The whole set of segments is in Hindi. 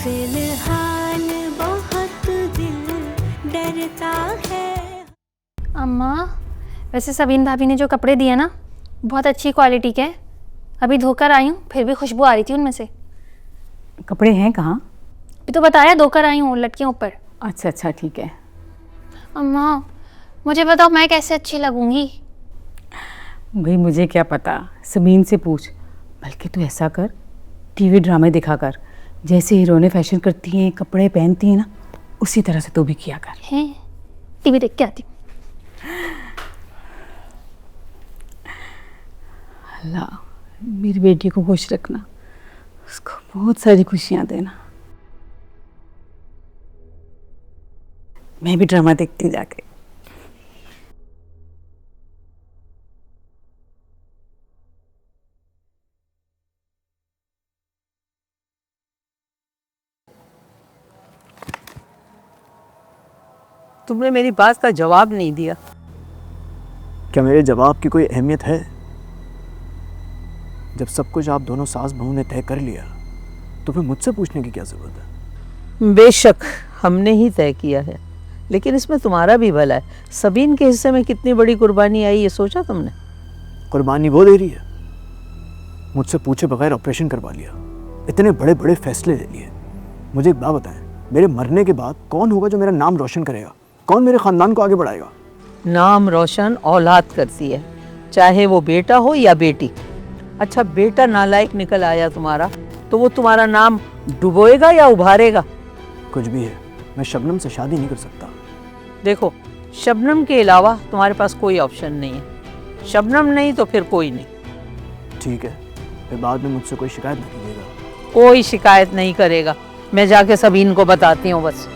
फिलहाल बहुत दिल डरता है। अम्मा, वैसे सबीन भाभी ने जो कपड़े दिए ना बहुत अच्छी क्वालिटी के हैं। अभी धोकर आई हूँ, फिर भी खुशबू आ रही थी उनमें से। कपड़े हैं कहाँ? अभी तो बताया, धोकर आई हूँ, लटके ऊपर। अच्छा अच्छा ठीक है। अम्मा मुझे बताओ, मैं कैसे अच्छी लगूंगी? भाई मुझे क्या पता, सबीन से पूछ। बल्कि तू ऐसा कर, टीवी ड्रामे दिखा कर, जैसे हीरोइनें फैशन करती हैं, कपड़े पहनती हैं ना, उसी तरह से तू भी किया कर। हैं, टीवी देख के आती हूँ। अल्लाह मेरी बेटी को खुश रखना, उसको बहुत सारी खुशियाँ देना। मैं भी ड्रामा देखती जाके। तुमने मेरी बात का जवाब नहीं दिया। क्या मेरे जवाब की कोई अहमियत है? जब सब कुछ आप दोनों सास बहू ने तय कर लिया तो फिर मुझसे पूछने की क्या जरूरत है? बेशक हमने ही तय किया है, लेकिन इसमें तुम्हारा भी भला है। सबीन के हिस्से में कितनी बड़ी कुर्बानी आई, ये सोचा तुमने? कुर्बानी वो दे रही है, मुझसे पूछे बगैर ऑपरेशन करवा लिया, इतने बड़े बड़े फैसले ले लिए। मुझे एक बात बताएं, मेरे मरने के बाद कौन होगा जो मेरा नाम रोशन करेगा? कौन मेरे खानदान को आगे बढ़ाएगा? नाम रोशन औलाद करती है, चाहे वो बेटा हो या बेटी। अच्छा, बेटा नालायक निकल आया तुम्हारा, तो वो तुम्हारा नाम डुबोएगा या उभारेगा? कुछ भी है, मैं शबनम से शादी नहीं कर सकता। देखो, शबनम के अलावा तुम्हारे पास कोई ऑप्शन नहीं है। शबनम नहीं तो फिर कोई नहीं। ठीक है, फिर बाद में मुझसे कोई शिकायत नहीं कीजिएगा। कोई शिकायत नहीं करेगा। मैं जाके सबीन को बताती हूँ बस।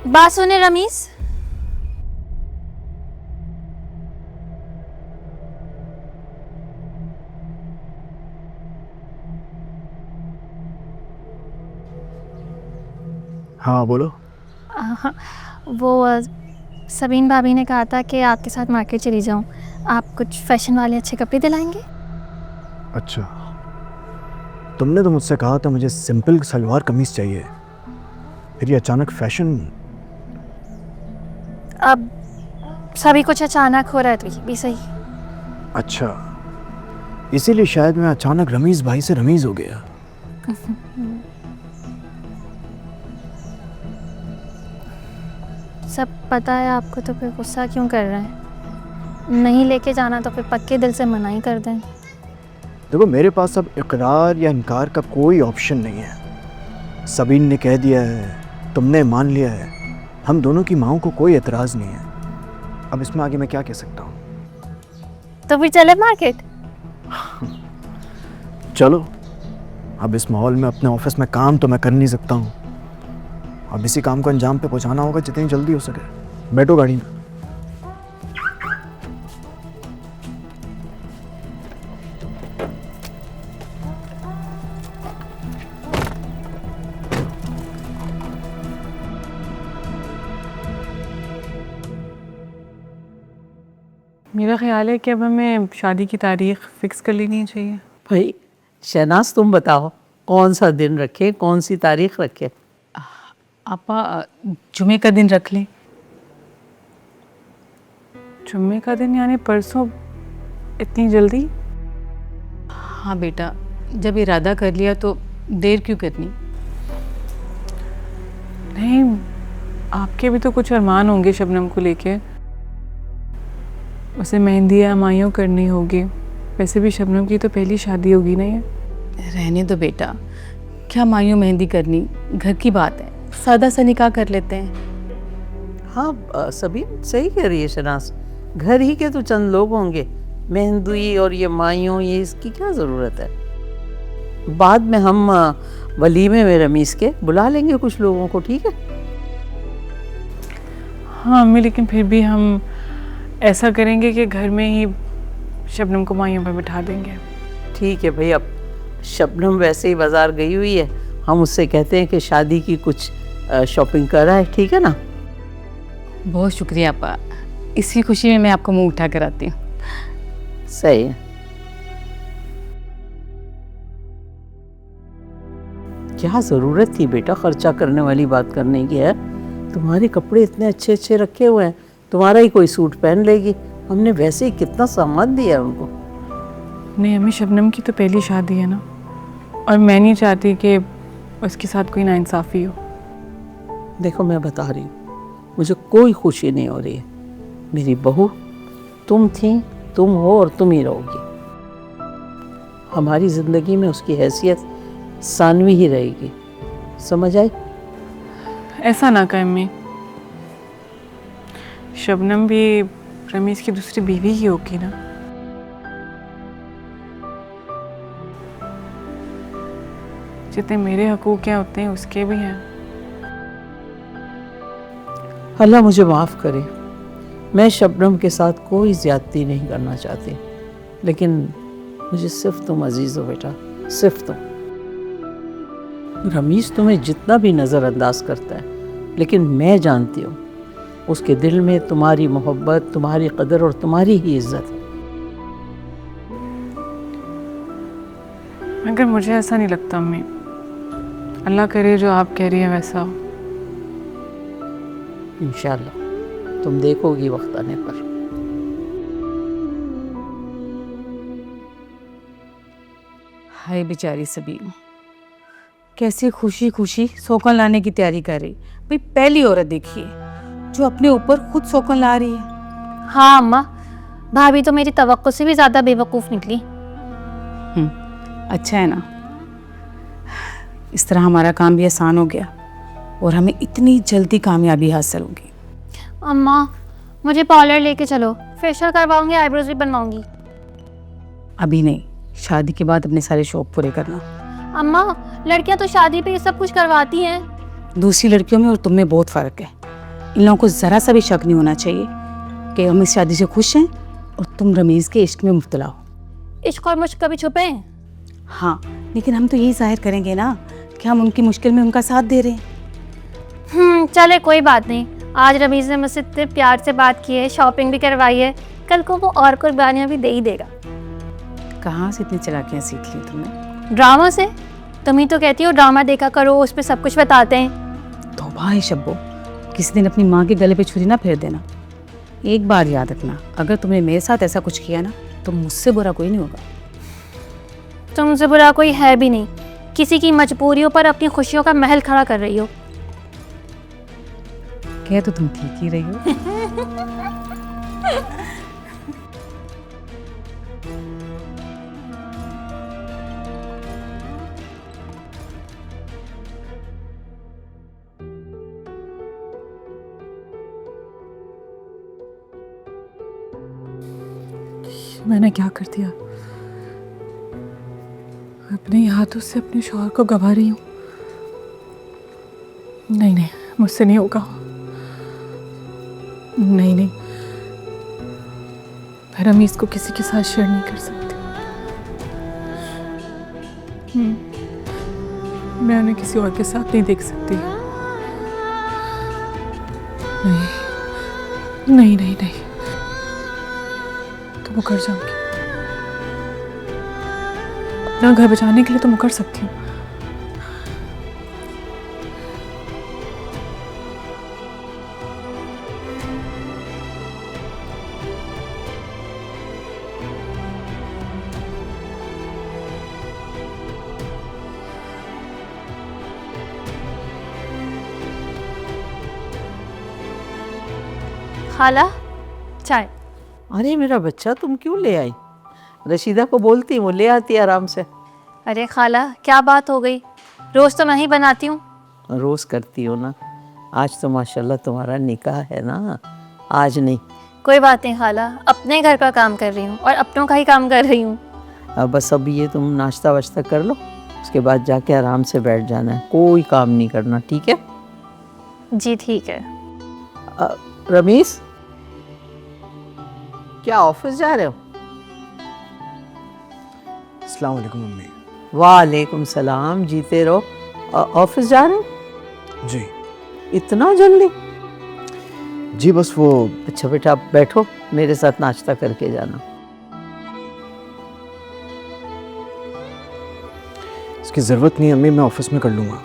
बात सुने रमीज, हाँ बोलो। वो सबीन भाभी ने कहा था कि आपके साथ मार्केट चली जाऊं, आप कुछ फैशन वाले अच्छे कपड़े दिलाएंगे? अच्छा, तुमने तो मुझसे कहा था मुझे सिंपल सलवार कमीज चाहिए, फिर ये अचानक फैशन। अब सभी कुछ अचानक हो रहा है तो ये भी सही। अच्छा, इसीलिए शायद मैं अचानक रमीज भाई से रमीज हो गया। सब पता है आपको, तो फिर गुस्सा क्यों कर रहे हैं? नहीं लेके जाना तो फिर पक्के दिल से मना ही कर दें। देखो, मेरे पास अब इकरार या इनकार का कोई ऑप्शन नहीं है। सबीन ने कह दिया है, तुमने मान लिया है, हम दोनों की माँओं को कोई एतराज़ नहीं है। अब इसमें आगे मैं क्या कह सकता हूँ? तो फिर चले मार्केट? चलो, अब इस माहौल में अपने ऑफिस में काम तो मैं कर नहीं सकता हूँ। अब इसी काम को अंजाम पे पहुँचाना होगा जितनी जल्दी हो सके। बैठो गाड़ी में। मेरा ख्याल है कि अब हमें शादी की तारीख फिक्स कर लेनी चाहिए। भाई शहनाज, तुम बताओ कौन सा दिन रखे, कौन सी तारीख रखे? आपा जुमे का दिन रख लें। जुम्मे का दिन यानी परसों? इतनी जल्दी? हाँ बेटा, जब इरादा कर लिया तो देर क्यों करनी? नहीं, आपके भी तो कुछ अरमान होंगे शबनम को लेके। उसे मेहंदी या मायूं करनी होगी। वैसे भी शबनम की तो पहली शादी होगी ना ये। रहने दो बेटा, क्या मायूं मेहंदी करनी, घर की बात है, सादा सा निकाह कर लेते हैं। हाँ सबीन सही कह रही है शहनाज, घर ही के तो चंद लोग होंगे, मेहंदी और ये मायूं, ये इसकी क्या ज़रूरत है? बाद में हम वलीमे में रमीज़ के बुला लेंगे कुछ लोगों को, ठीक है? हाँ अम्मी, लेकिन फिर भी हम ऐसा करेंगे कि घर में ही शबनम को मायूं पर बिठा देंगे। ठीक है भाई, अब शबनम वैसे ही बाज़ार गई हुई है, हम उससे कहते हैं कि शादी की कुछ शॉपिंग कर आए, ठीक है ना? बहुत शुक्रिया आपा, इसी खुशी में मैं आपको मुंह उठा कर आती हूँ। सही है। क्या ज़रूरत थी बेटा खर्चा करने वाली बात करने की है? तुम्हारे कपड़े इतने अच्छे अच्छे रखे हुए हैं, तुम्हारा ही कोई सूट पहन लेगी। हमने वैसे ही कितना सामान दिया है उनको। नहीं अम्मी, शबनम की तो पहली शादी है ना, और मैं नहीं चाहती कि उसके साथ कोई नाइंसाफ़ी हो। देखो मैं बता रही हूँ, मुझे कोई खुशी नहीं हो रही है। मेरी बहू तुम थी, तुम हो और तुम ही रहोगी। हमारी ज़िंदगी में उसकी हैसियत सानवी ही रहेगी, समझ आई? ऐसा ना कहें अम्मी, शबनम भी रमीज़ की दूसरी बीवी ही होगी ना। जितने मेरे हकूक़ हैं उतने उसके भी हैं। अल्लाह मुझे माफ़ करे, मैं शबनम के साथ कोई ज़्यादती नहीं करना चाहती, लेकिन मुझे सिर्फ तुम अजीज़ हो बेटा, सिर्फ तुम। रमीज़ तुम्हें जितना भी नज़रअंदाज करता है, लेकिन मैं जानती हूँ उसके दिल में तुम्हारी मोहब्बत, तुम्हारी कदर और तुम्हारी ही इज्जत है। मगर मुझे ऐसा नहीं लगता अम्मी। अल्लाह करे जो आप कह रही हैं वैसा हो। इंशाल्लाह तुम देखोगी वक्त आने पर। हाय बेचारी सबीन, कैसे खुशी खुशी सौकन लाने की तैयारी कर रही। भाई पहली औरत देखी है जो अपने ऊपर खुद सौकन ला रही है। हाँ अम्मा, भाभी तो मेरी तवक्को से भी ज़्यादा बेवकूफ़ निकली। अच्छा है ना, इस तरह हमारा काम भी आसान हो गया और हमें इतनी जल्दी कामयाबी हासिल होगी। अम्मा मुझे पार्लर लेके चलो, फेशियल करवाऊंगी, आईब्रोज भी बनवाऊंगी। अभी नहीं, शादी के बाद अपने सारे शौक पूरे करना। अम्मा लड़कियां तो शादी पे ये सब कुछ करवाती हैं। दूसरी लड़कियों में और तुम में बहुत फ़र्क है। इन लोगों को ज़रा सा भी शक नहीं होना चाहिए कि हम इस शादी से खुश हैं और तुम रमीज़ के इश्क में मुब्तला हो। इश्क और मुश्क कभी छुपे हैं? हाँ, लेकिन हम तो यही जाहिर करेंगे ना कि हम उनकी मुश्किल में उनका साथ दे रहे हैं। चले कोई बात नहीं। आज रमीज़ ने मुझसे इतने प्यार से बात की है, शॉपिंग भी करवाई है, कल को वो और कुर्बानियाँ भी दे ही देगा। कहाँ से इतनी चालाकियाँ सीख ली तुमने? ड्रामा से। तुम ही तो कहती हो ड्रामा देखा करो, उस पर सब कुछ बताते हैं। तौबा है शब्बो, किसी दिन अपनी माँ के गले पे छुरी ना फेर देना। एक बार याद रखना, अगर तुमने मेरे साथ ऐसा कुछ किया ना तो मुझसे बुरा कोई नहीं होगा। तुमसे बुरा कोई है भी नहीं, किसी की मजबूरियों पर अपनी खुशियों का महल खड़ा कर रही हो। कह तो तुम ठीक ही रही हो। मैंने क्या कर दिया? अपने हाथों से अपने शौहर को गवा रही हूँ। नहीं नहीं, मुझसे नहीं होगा। नहीं नहीं, मैं रमीज़ को किसी के साथ शेयर नहीं कर सकती। मैं उन्हें किसी और के साथ नहीं देख सकती। नहीं नहीं नहीं नहीं, तो मुकर जाऊंगी। अपना घर बचाने के लिए तो मुकर सकती हूँ। खाला चाय। अरे मेरा बच्चा, तुम क्यों ले आई? रशीदा को बोलती, वो ले आती आराम से। अरे खाला क्या बात हो गई, रोज़ तो मैं ही बनाती हूँ। रोज़ करती हो ना, आज तो माशाल्लाह तुम्हारा निकाह है ना, आज नहीं। कोई बात नहीं खाला, अपने घर का काम कर रही हूँ और अपनों का ही काम कर रही हूँ। अब बस अब ये तुम नाश्ता वाश्ता कर लो, उसके बाद जाके आराम से बैठ जाना है, कोई काम नहीं करना, ठीक है? जी ठीक है। रमीज़, क्या ऑफिस जा रहे हो? अस्सलाम वालेकुम मम्मी। वालेकुम सलाम, जीते रहो। ऑफिस जा रहे हैं जी इतना जल्दी? जी, बस वो अच्छा बेटा, आप बैठो, मेरे साथ नाश्ता करके जाना। इसकी ज़रूरत नहीं अम्मी, मैं ऑफिस में कर लूँगा।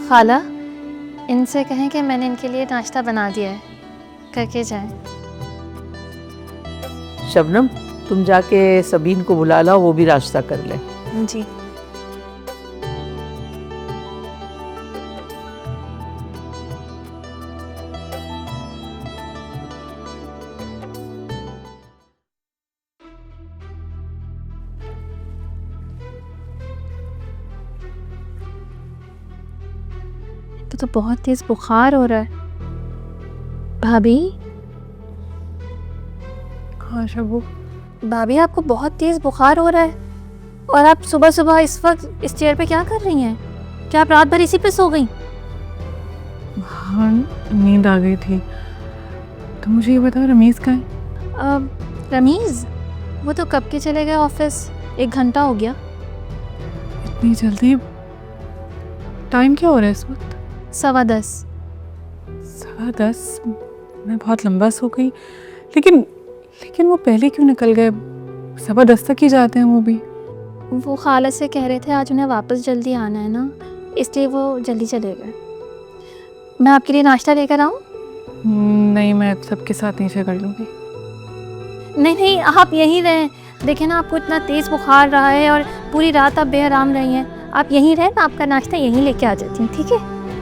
खाला, इनसे कहें कि मैंने इनके लिए नाश्ता बना दिया है, करके जाएं। शबनम, तुम जाके सबीन को बुला लाओ, वो भी नाश्ता कर ले। जी। तो बहुत तेज बुखार हो रहा है। भाभी, हाँ शबू, भाभी आपको बहुत तेज बुखार हो रहा है और आप सुबह सुबह इस वक्त इस चेयर पे क्या कर रही हैं? क्या आप रात भर इसी पे सो गई? हाँ नींद आ गई थी। तो मुझे ये बताओ रमीज़ कहाँ है? रमीज़, वो तो कब के चले गए ऑफिस, 1 घंटा हो गया। इतनी जल्दी? टाइम क्या हो रहा है इस वक्त? 10:15। 10:15? मैं बहुत लंबा सो गई। लेकिन वो पहले क्यों निकल गए? 10:15 तक ही जाते हैं वो भी। वो खाला से कह रहे थे आज उन्हें वापस जल्दी आना है ना, इसलिए वो जल्दी चले गए। मैं आपके लिए नाश्ता लेकर आऊँ? नहीं, मैं सबके साथ नीचे कर लूँगी। नहीं नहीं, आप यहीं रहें। देखें ना, आपको इतना तेज़ बुखार रहा है और पूरी रात आप बेआराम रही हैं। आप यहीं रहें, मैं आपका नाश्ता यहीं लेके आ जाती हूँ, ठीक है?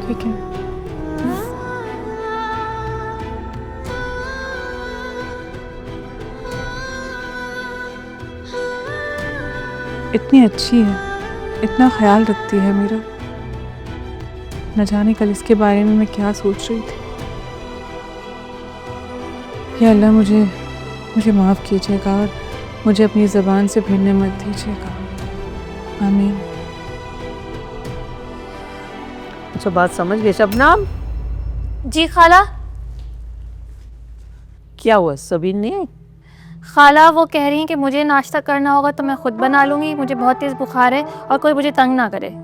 ठीक है। इतनी अच्छी है, इतना ख्याल रखती है मेरा। न जाने कल इसके बारे में मैं क्या सोच रही थी। या अल्लाह, मुझे माफ़ कीजिएगा और मुझे अपनी ज़बान से भिड़ने मत दीजिएगा। आमीन। अच्छा, बात समझ गए शबनम? जी खाला। क्या हुआ, सबीन नहीं आई? खाला वो कह रही हैं कि मुझे नाश्ता करना होगा तो मैं ख़ुद बना लूँगी, मुझे बहुत तेज़ बुखार है और कोई मुझे तंग ना करे।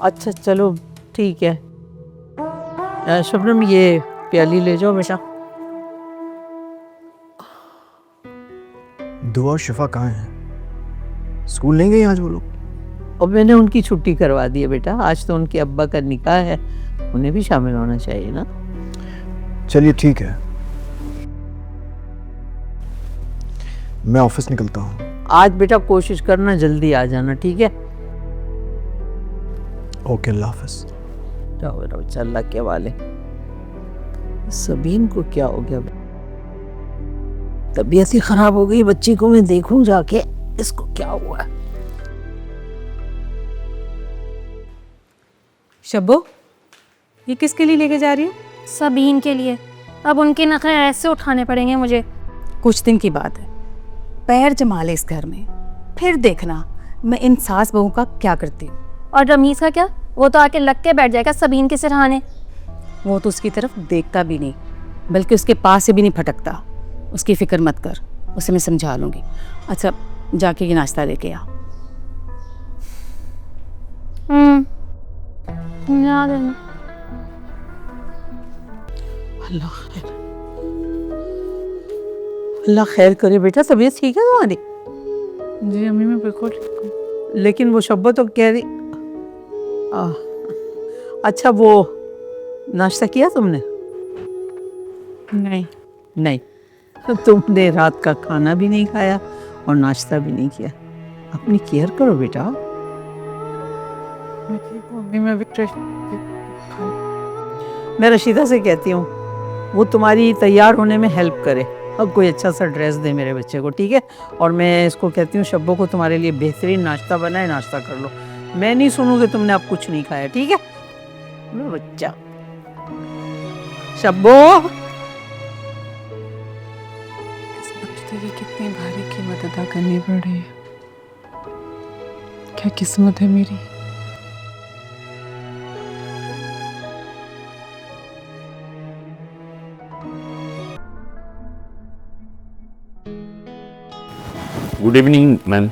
अच्छा चलो ठीक है। शबनम, ये प्याली ले जाओ बेटा। दुआ और शिफा कहाँ हैं? स्कूल नहीं गई आज वो लोग? और मैंने उनकी छुट्टी करवा दी है बेटा, आज तो उनके अब्बा का निकाह है, उन्हें भी शामिल होना चाहिए ना। चलिए ठीक है, मैं ऑफिस निकलता हूँ। आज बेटा कोशिश करना जल्दी आ जाना, ठीक है? ओके, अल्लाह हाफिज। जाओ बेटा, बच्चा अल्लाह के हवाले। सबीन को क्या हो गया? तबीयत ही खराब हो गई बच्ची को, मैं देखूं जाके इसको क्या हुआ। शब्बो, ये किसके लिए लेके जा रही हो? सबीन के लिए। अब उनके नखरे ऐसे उठाने पड़ेंगे मुझे। कुछ दिन की बात है, पैर जमा ले इस घर में, फिर देखना मैं इन सास बहू का क्या करती हूँ। और रमीज़ का क्या? वो तो आके लग के बैठ जाएगा सबीन के सिरहाने। वो तो उसकी तरफ देखता भी नहीं, बल्कि उसके पास से भी नहीं फटकता। उसकी फिक्र मत कर, उसे मैं समझा लूँगी। अच्छा, जाके ये नाश्ता लेके आ। याद है ना। अल्लाह खैर करे बेटा। तबीयत ठीक है तुम्हारी? जी अम्मी, मैं बिल्कुल ठीक हूँ। लेकिन वो शब्बो तो कह रही। अच्छा, वो नाश्ता किया तुमने? नहीं। नहीं, तो तुमने रात का खाना भी नहीं खाया और नाश्ता भी नहीं किया। अपनी केयर करो बेटा। मैं ठीक हूँ अम्मी, मैं विक्ट्रेश। मैं रशीदा से कहती हूँ वो तुम्हारी तैयार होने में हेल्प करे और कोई अच्छा सा ड्रेस दे मेरे बच्चे को, ठीक है? और मैं इसको कहती हूँ शब्बो को तुम्हारे लिए बेहतरीन नाश्ता बनाए, नाश्ता कर लो। मैं नहीं सुनूंगी तुमने अब कुछ नहीं खाया, ठीक है? मेरा बच्चा शब्बो। इस बच्चे की कितनी भारी कीमत अदा करनी पड़ रही है। क्या किस्मत है मेरी। Good evening, ma'am.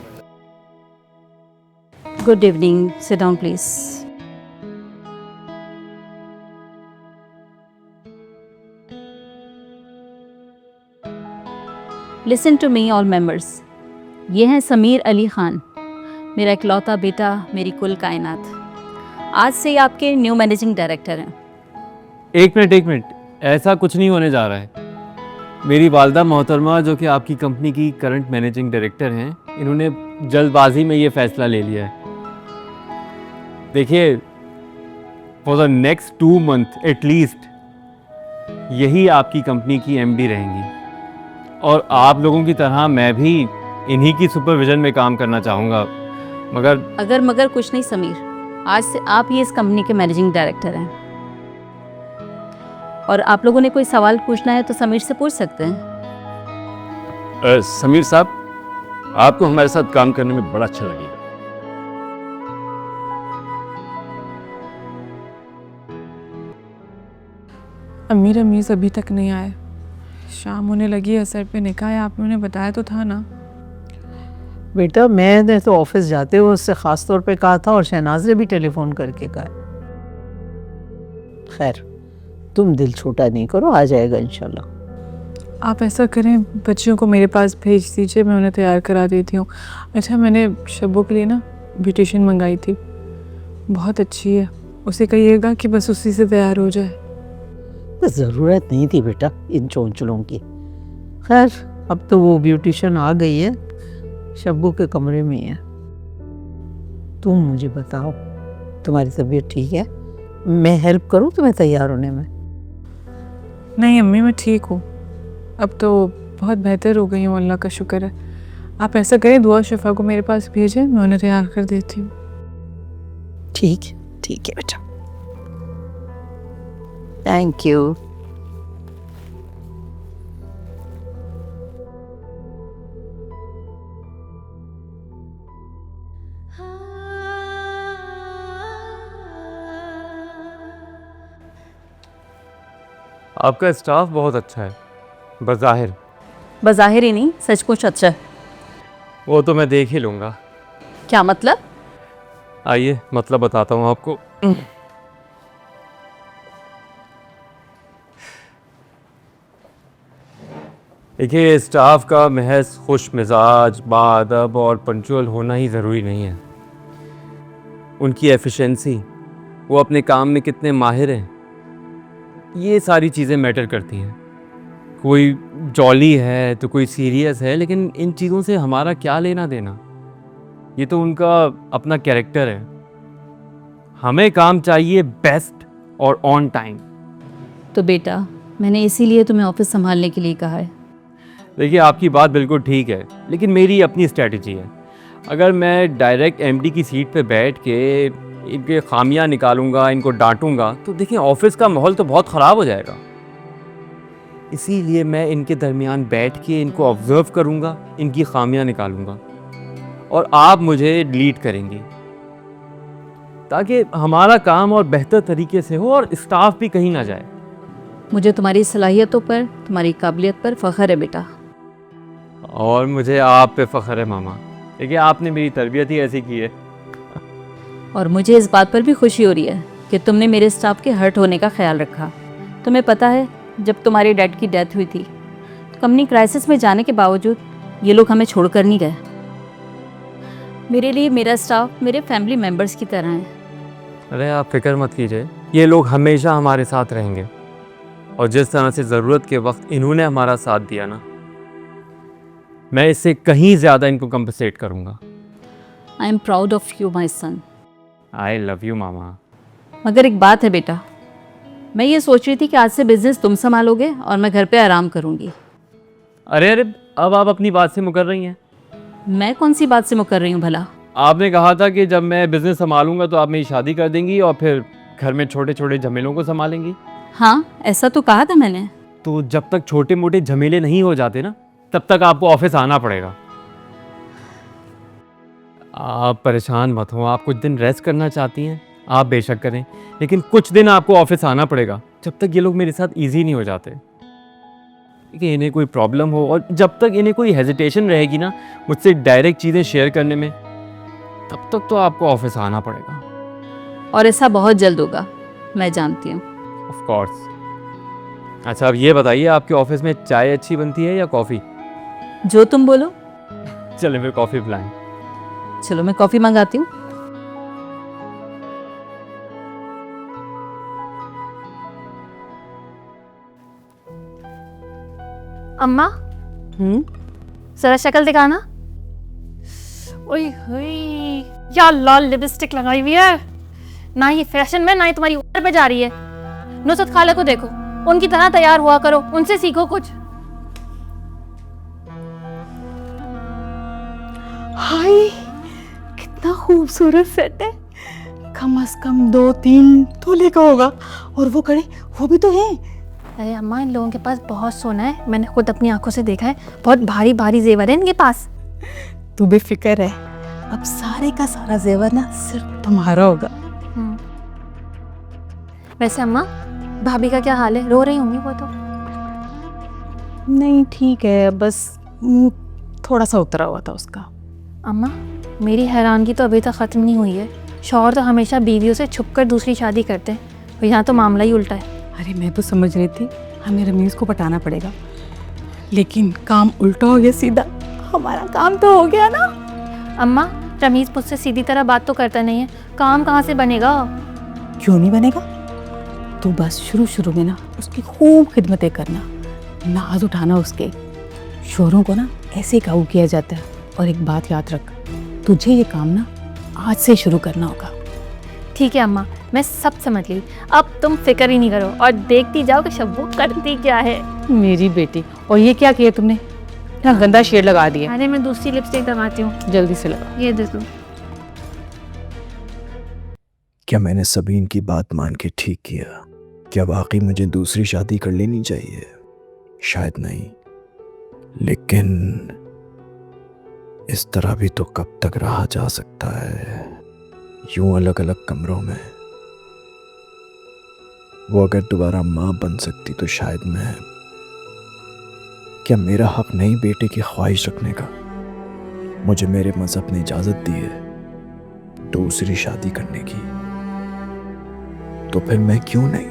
Good evening, sit down please. Listen to me all members, ये हैं समीर अली खान, मेरा इकलौता बेटा, मेरी कुल कायनात। आज से ये आपके न्यू मैनेजिंग डायरेक्टर हैं। एक मिनट, ऐसा कुछ नहीं होने जा रहा है। मेरी वालदा मोहतरमा जो कि आपकी कंपनी की करंट मैनेजिंग डायरेक्टर हैं, इन्होंने जल्दबाजी में ये फ़ैसला ले लिया है। देखिए, for the next 2 month at least यही आपकी कंपनी की एमडी रहेंगी और आप लोगों की तरह मैं भी इन्हीं की सुपरविजन में काम करना चाहूँगा। मगर कुछ नहीं समीर, आज से आप ही इस कंपनी के मैनेजिंग डायरेक्टर हैं। और आप लोगों ने कोई सवाल पूछना है तो समीर से पूछ सकते हैं। समीर साहब, आपको हमारे साथ काम करने में बड़ा अच्छा लगेगा। अमीर अमीज अभी तक नहीं आए। शाम होने लगी है, सर पे निकाह है, आपने उन्हें बताया तो था ना। बेटा, मैंने तो ऑफिस जाते हुए उससे ख़ास तौर पे कहा था और शहनाज ने भी टेलीफोन करके कहा। खैर, तुम दिल छोटा नहीं करो, आ जाएगा इंशाल्लाह। आप ऐसा करें, बच्चियों को मेरे पास भेज दीजिए, मैं उन्हें तैयार करा देती हूँ। अच्छा, मैंने शब्बों के लिए ना ब्यूटिशियन मंगाई थी, बहुत अच्छी है। उसे कहिएगा कि बस उसी से तैयार हो जाए। बस ज़रूरत नहीं थी बेटा इन चोंचलों की। खैर, अब तो वो ब्यूटिशियन आ गई है, शब्बू के कमरे में है। तुम मुझे बताओ, तुम्हारी तबीयत ठीक है? मैं हेल्प करूँ तुम्हें तैयार होने में? नहीं अम्मी, मैं ठीक हूँ, अब तो बहुत बेहतर हो गई हूँ, अल्लाह का शुक्र है। आप ऐसा करें, दुआ शफा को मेरे पास भेजें, मैं उन्हें तैयार कर देती हूँ। ठीक है बेटा, थैंक यू। आपका स्टाफ बहुत अच्छा है, बज़ाहिर ही नहीं, सचमुच अच्छा है। वो तो मैं देख ही लूँगा। क्या मतलब? आइए, मतलब बताता हूँ आपको। देखिए, स्टाफ का महज खुश मिजाज, बाअदब और पंक्चुअल होना ही ज़रूरी नहीं है। उनकी एफिशिएंसी, वो अपने काम में कितने माहिर हैं, ये सारी चीज़ें मैटर करती हैं। कोई जॉली है तो कोई सीरियस है, लेकिन इन चीज़ों से हमारा क्या लेना देना। ये तो उनका अपना कैरेक्टर है। हमें काम चाहिए बेस्ट और ऑन टाइम। तो बेटा, मैंने इसीलिए तुम्हें ऑफिस संभालने के लिए कहा है। देखिए, आपकी बात बिल्कुल ठीक है, लेकिन मेरी अपनी स्ट्रेटजी है। अगर मैं डायरेक्ट एमडी की सीट पे बैठ के इनके खामियां निकालूंगा, इनको डांटूंगा, तो देखिए ऑफिस का माहौल तो बहुत ख़राब हो जाएगा। इसीलिए मैं इनके दरमियान बैठ के इनको ऑब्ज़र्व करूंगा, इनकी खामियां निकालूंगा और आप मुझे लीड करेंगी, ताकि हमारा काम और बेहतर तरीके से हो और स्टाफ भी कहीं ना जाए। मुझे तुम्हारी सलाहियतों पर, तुम्हारी काबिलियत पर फ़ख्र है बेटा। और मुझे आप पे फ़ख्र है मामा। देखिए, आपने मेरी तरबियत ही ऐसी की है। और मुझे इस बात पर भी खुशी हो रही है कि तुमने मेरे स्टाफ के हर्ट होने का ख्याल रखा। तुम्हें पता है, जब तुम्हारे डैड की डेथ हुई थी तो कंपनी क्राइसिस में जाने के बावजूद ये लोग हमें छोड़कर नहीं गए। मेरे लिए मेरा स्टाफ मेरे फैमिली मेम्बर्स की तरह है। अरे आप फिक्र मत कीजिए, ये लोग हमेशा हमारे साथ रहेंगे। और जिस तरह से ज़रूरत के वक्त इन्होंने हमारा साथ दिया ना, मैं इससे कहीं ज़्यादा इनको कंपनसेट करूँगा। I am proud of you my son. I love you mama. मगर एक बात है बेटा, मैं ये सोच रही थी कि आज से बिजनेस तुम संभालोगे और मैं घर पे आराम करूँगी। अरे अब आप अपनी बात से मुकर रही हैं। मैं कौन सी बात से मुकर रही हूँ भला? आपने कहा था कि जब मैं बिज़नेस संभालूंगा तो आप मेरी शादी कर देंगी और फिर घर में छोटे छोटे झमेलों को संभालेंगी। हाँ, ऐसा तो कहा था मैंने। तो जब तक छोटे मोटे झमेले नहीं हो जाते ना, तब तक आपको ऑफिस आना पड़ेगा। आप परेशान मत हो, आप कुछ दिन रेस्ट करना चाहती हैं, आप बेशक करें, लेकिन कुछ दिन आपको ऑफिस आना पड़ेगा जब तक ये लोग मेरे साथ ईजी नहीं हो जाते। कि इन्हें कोई प्रॉब्लम हो और जब तक इन्हें कोई हेजिटेशन रहेगी ना मुझसे डायरेक्ट चीज़ें शेयर करने में, तब तक तो आपको ऑफिस आना पड़ेगा। और ऐसा बहुत जल्द होगा, मैं जानती हूँ। Of course. अच्छा, अब ये बताइए, आपके ऑफिस में चाय अच्छी बनती है या कॉफ़ी? जो तुम बोलो। चले फिर कॉफ़ी पिलाएं। चलो मैं कॉफ़ी मंगाती हूँ। अम्मा जरा शक्ल दिखाना। ओए होए, क्या लाल लिपस्टिक लगाई हुई है। ना ये फैशन में, ना ही तुम्हारी उम्र पे जा रही है। नुसरत खाला को देखो, उनकी तरह तैयार हुआ करो, उनसे सीखो कुछ। हाय कितना खूबसूरत सेट है। कम से कम 2-3 तोले का होगा। और वो कड़े, वो भी तो है। अरे अम्मा, इन लोगों के पास बहुत सोना है, मैंने खुद अपनी आंखों से देखा है। बहुत भारी भारी जेवर है इनके पास। तू बेफिक्र है, अब सारे का सारा जेवर ना सिर्फ तुम्हारा होगा। वैसे अम्मा, भाभी का क्या हाल है? रो रही होंगी वो तो। नहीं ठीक है, बस थोड़ा सा उतरा हुआ था उसका। अम्मा, मेरी हैरानगी तो अभी तक ख़त्म नहीं हुई है। शौहर तो हमेशा बीवियों से छुपकर दूसरी शादी करते हैं, और यहाँ तो मामला ही उल्टा है। अरे मैं तो समझ रही थी हमें रमीज को पटाना पड़ेगा, लेकिन काम उल्टा हो गया सीधा। हमारा काम तो हो गया ना। अम्मा, रमीज़ मुझसे सीधी तरह बात तो करता नहीं है, काम कहाँ से बनेगा? क्यों नहीं बनेगा? तू बस शुरू में ना उसकी खूब खिदमतें करना, नाज उठाना उसके। शोरों को ना ऐसे काबू किया जाता है। और एक बात याद रख, तुझे ये काम ना आज से शुरू करना होगा। ठीक है अम्मा, मैं सब समझ गई। अब तुम फिक्र ही नहीं करो और देखती जाओ कि शब्बू करती क्या है। मेरी बेटी, और ये क्या किया तुमने? इतना गंदा शेड लगा दिया। अरे मैं दूसरी लिपस्टिक लगाती हूँ, जल्दी से लगा। ये देखो। क्या मैंने सबीन की बात मान के ठीक किया? क्या वाकई मुझे दूसरी शादी कर लेनी चाहिए? शायद नहीं, लेकिन इस तरह भी तो कब तक रहा जा सकता है, यूं अलग अलग कमरों में। वो अगर दोबारा माँ बन सकती तो शायद मैं। क्या मेरा हक नहीं बेटे की ख्वाहिश रखने का? मुझे मेरे मजहब ने इजाजत दी है दूसरी शादी करने की, तो फिर मैं क्यों नहीं?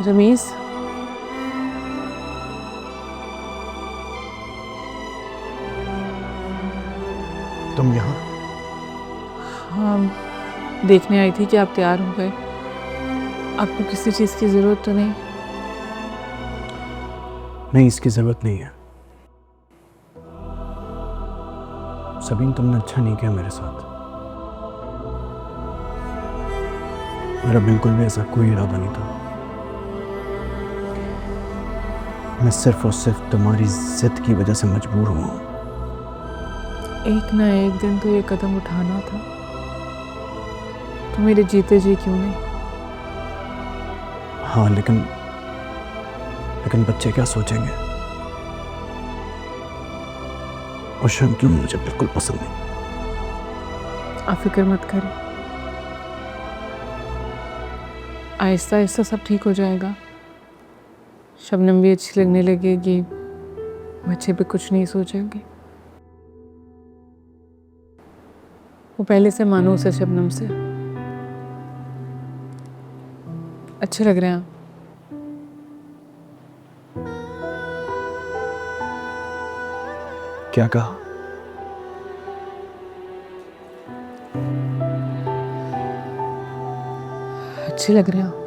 रमीज, तुम यहाँ? हाँ, देखने आई थी कि आप तैयार हो गए। आपको किसी चीज़ की ज़रूरत तो नहीं? नहीं, इसकी ज़रूरत नहीं है। सबीन, तुमने अच्छा नहीं किया मेरे साथ। मेरा बिल्कुल भी ऐसा कोई इरादा नहीं था। मैं सिर्फ और सिर्फ तुम्हारी जिद की वजह से मजबूर हुआ हूँ। एक ना एक दिन तो ये कदम उठाना था, तो मेरे जीते जी क्यों नहीं? हाँ, लेकिन बच्चे क्या सोचेंगे? और शंक्यू मुझे बिल्कुल पसंद नहीं। आप फिक्र मत करें, आहिस्ता आहिस्ता सब ठीक हो जाएगा। शबनम भी अच्छी लगने लगेगी, बच्चे पे कुछ नहीं सोचेंगे। वो पहले से मानूस है शबनम से। अच्छे लग रहे हैं आप। क्या कहा? अच्छे लग रहे हैं आप।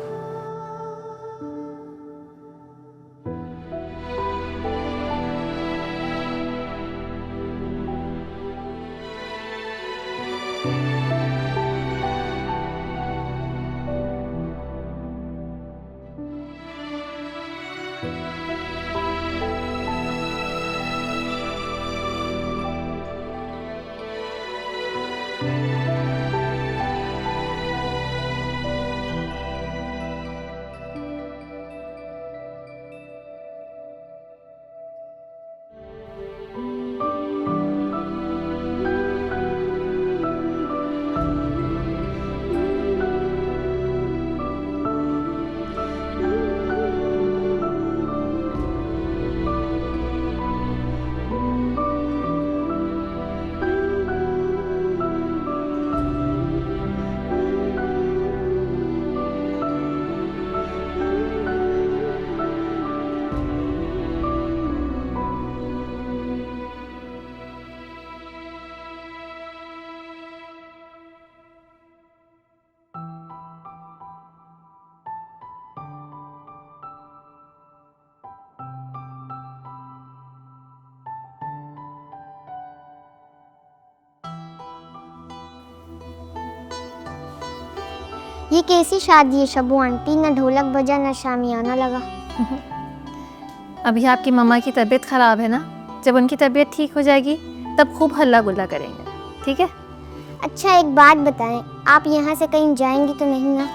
ये कैसी शादी है शब्बू आंटी, ना ढोलक बजा ना शामियाना लगा। अभी आपकी मम्मा की तबीयत ख़राब है ना, जब उनकी तबीयत ठीक हो जाएगी तब खूब हल्ला गुल्ला करेंगे, ठीक है? अच्छा एक बात बताएं, आप यहाँ से कहीं जाएंगी तो नहीं ना?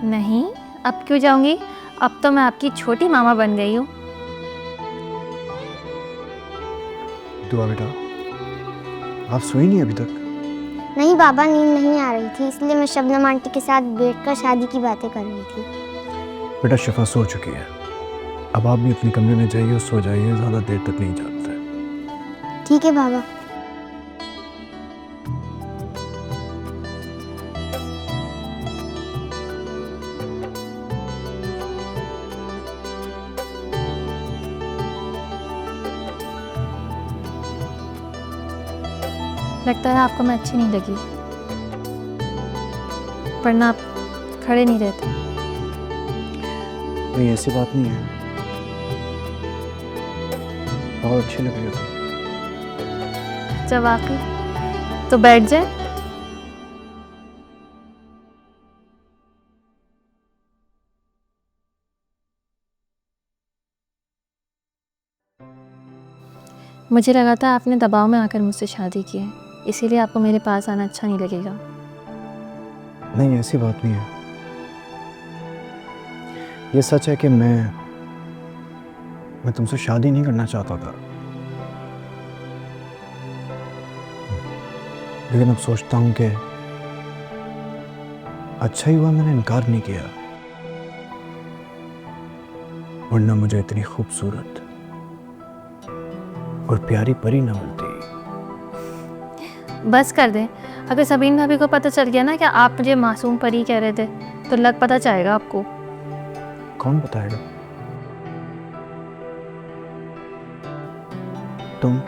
नहीं, अब क्यों जाऊंगी? अब तो मैं आपकी छोटी मामा बन गई हूँ। दुआ बेटा, आप सोई नहीं अभी तक? नहीं बाबा, नींद नहीं आ रही थी, इसलिए मैं शबनम आंटी के साथ बैठकर शादी की बातें कर रही थी। बेटा शिफा सो चुकी है, अब आप भी अपने कमरे में जाइए और सो जाइए, ज़्यादा देर तक नहीं जागते। ठीक है बाबा। लगता है आपको मैं अच्छी नहीं लगी, वरना आप खड़े नहीं रहते। नहीं ऐसी बात नहीं है, बहुत अच्छी लग रही हो। अच्छा वाकई? तो बैठ जाए। मुझे लगा था आपने दबाव में आकर मुझसे शादी की है, इसीलिए आपको मेरे पास आना अच्छा नहीं लगेगा। नहीं ऐसी बात नहीं है, ये सच है कि मैं तुमसे शादी नहीं करना चाहता था, लेकिन अब सोचता हूँ कि अच्छा ही हुआ मैंने इनकार नहीं किया, वरना मुझे इतनी खूबसूरत और प्यारी परी न मिलती। बस कर दें, अगर सबीन भाभी को पता चल गया ना कि आप मुझे मासूम परी कह रहे थे, तो लग पता चाहेगा आपको। कौन बताएगा? तुम।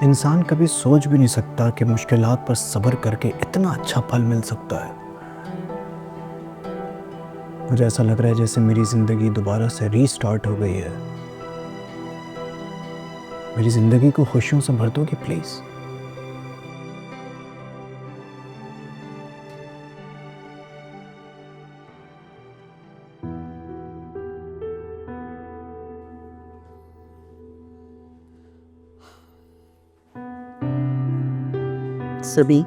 इंसान कभी सोच भी नहीं सकता कि मुश्किलात पर सब्र करके इतना अच्छा फल मिल सकता है। मुझे ऐसा लग रहा है जैसे मेरी जिंदगी दोबारा से रीस्टार्ट हो गई है। मेरी जिंदगी को खुशियों से भर दोगे प्लीज? सभी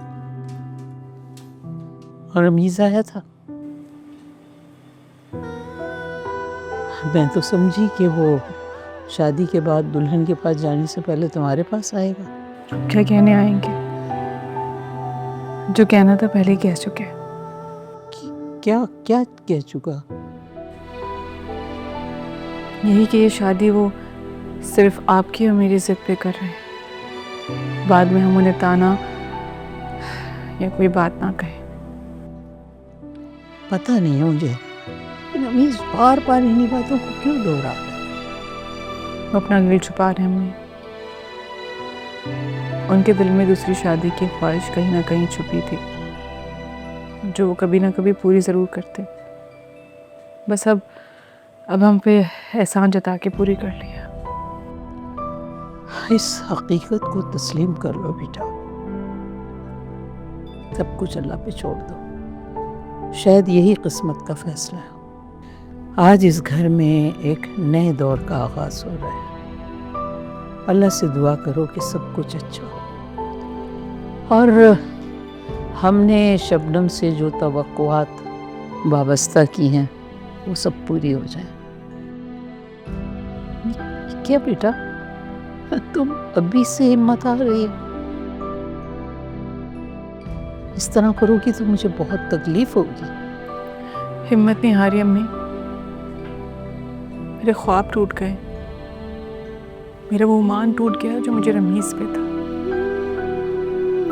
और रमीज आया था। मैं तो समझी कि वो शादी के बाद दुल्हन के पास जाने से पहले तुम्हारे पास आएगा। क्या कहने आएंगे? जो कहना था पहले ही कह चुके। क्या क्या कह चुका? यही कि ये शादी वो सिर्फ आपकी और मेरी जिद पे कर रहे हैं, बाद में हम उन्हें ताना या कोई बात ना कहे। पता नहीं है मुझे, रमीज बार बार इन्हीं बातों को क्यों दोहरा रहा है? वो अपना दिल छुपा रहे हैं हमें। उनके दिल में दूसरी शादी की ख्वाहिश कहीं ना कहीं छुपी थी, जो वो कभी ना कभी पूरी ज़रूर करते। बस अब हम पे एहसान जता के पूरी कर लिया। इस हकीकत को तस्लीम कर लो बेटा, सब कुछ अल्लाह पे छोड़ दो। शायद यही किस्मत का फैसला है। आज इस घर में एक नए दौर का आगाज हो रहा है। अल्लाह से दुआ करो कि सब कुछ अच्छा हो, और हमने शबनम से जो तवक्कुआत वाबस्ता की हैं वो सब पूरी हो जाए। क्या बेटा, तुम अभी से हिम्मत आ रही हो? इस तरह करोगी तो मुझे बहुत तकलीफ होगी। हिम्मत नहीं हारी अम्मी, मेरे ख्वाब टूट गए, मेरा वो ईमान टूट गया जो मुझे रमीज पे था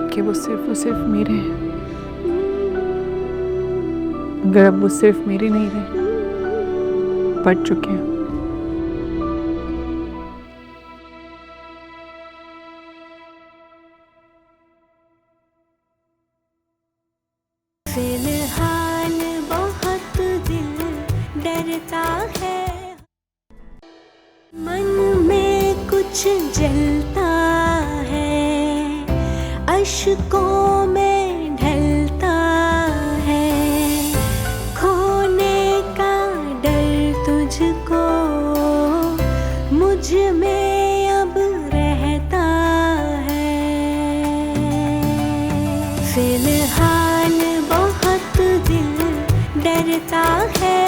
कि वो सिर्फ मेरे हैं। अगर अब वो सिर्फ मेरे नहीं रहे, बढ़ चुके हैं। फिलहाल बहुत दिल डरता है, मन में कुछ जलता है, अश्कों में डरता है।